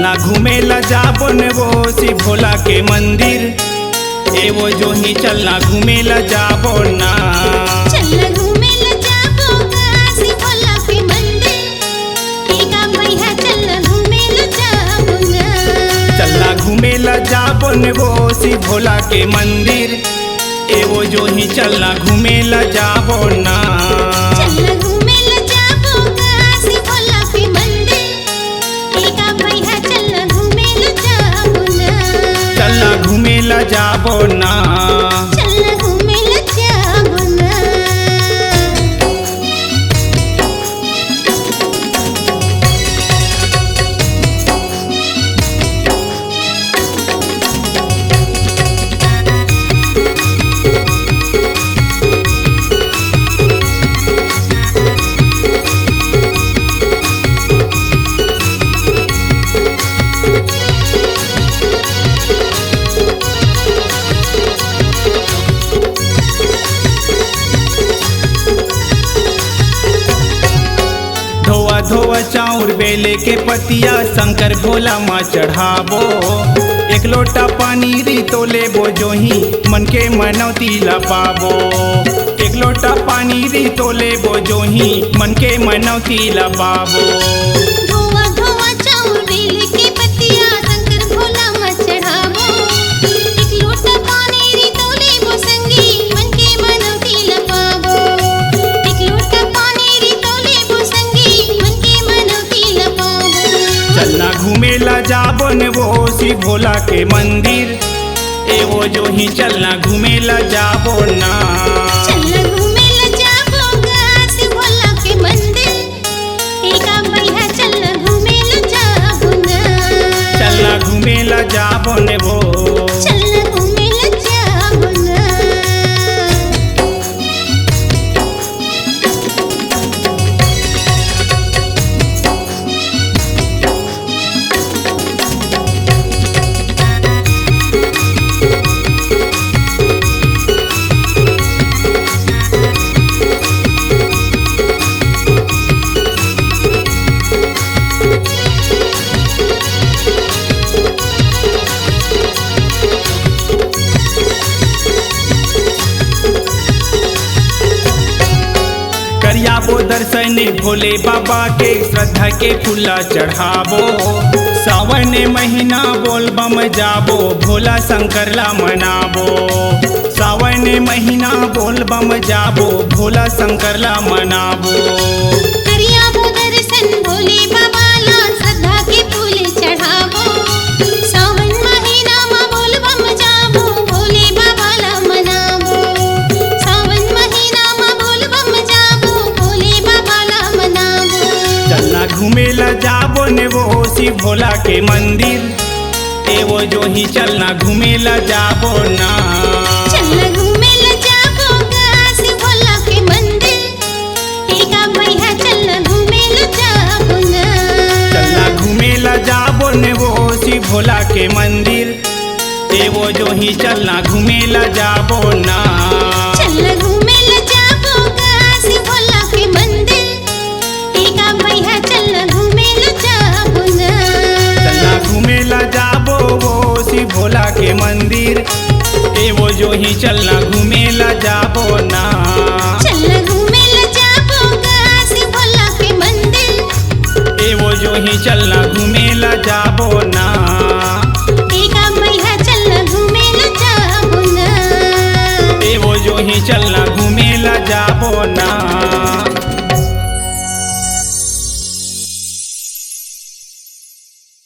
चलना घूमेला जाबन वो शिव भोला के मंदिर। ए वो जो ही चलना घूमेला जाबो ना। चलना घूमेला जाबो काशी भोला के मंदिर। एका मैया चलना घूमेला जाबो ना। चलना घूमेला जाबन वो शिव भोला के मंदिर। ए वो जो ही चलना घूमेला जाबो ना। चलना घूमेला जाबो काशी भोला के मंदिर। एका मैया चलना घूमेला जाबो ना। चलना घूमेला जाबो ना। चलना घूमेला जाबो ना। धोआ धोआ चाउर बेले के पतिया शंकर भोला माँ चढ़ाबो। एक लोटा पानी री तो लेबो जो ही मन के मनौती ला पाबो। एक लोटा पानी री तो लेबो जो ही मन के मनौती ला पाबो। धोआ धोआ चाउर बेले के पतिया शंकर भोला माँ चढ़ाबो। एक लोटा पानी री तो लेबो संगी मन के मनौती ला पाबो। एक लोटा पानी री तो लेबो संगी मन के मनौती ला पाबो। चलना घूमेला जाबन वो शिव भोला के मंदिर। ए वो जो ही चलना घूमेला जाबो ना। चलना घूमेला जाबो काशी भोला के मंदिर। एका मैया चलना घूमेला जाबो ना। चलना घूमेला जाबो ने वो। चलना घूमेला जाबो ना। करियाबो दर्शन भोले बाबा के श्रद्धा के फूला चढ़ाबो। सावन महीना बोल बम जाबो भोला शंकर ला मनाबो। सावन महीना बोल बम जाबो भोला शंकर ला मनाबो। करियाबो दर्शन भोले बाबा ला श्रद्धा के फूल चढ़ाबो। सावन महीना मा बोल बम जाबो भोले बाबा ला मनाबो। सावन महीना मा बोल बम जाबो भोले बाबा ला मनाबो। चलना घूमेला जाबो ने वो शिव भोला के मंदिर। ए वो जो ही चलना घूमेला जाबो ना। चलना घूमेला जाबो काशी भोला के मंदिर। एका मैया चलना घूमेला जाबो ना। चलना घूमेला जाबो ने वो शिव भोला के मंदिर। ए वो जो ही चलना घूमेला जाबो ना। चलना घूमेला जाबो काशी भोला के मंदिर। एका मैया चलना घूमेला जाबो ना। चलना घूमेला जाबो वो शिव भोला के मंदिर। ए वो जो ही चलना घूमेला जाबो ना। चलना घूमेला जाबो काशी भोला के मंदिर। ए वो जो ही चलना घूमेला जाबो ना। एका मैया चलना घूमेला जाबो ना। ए वो जो ही चलना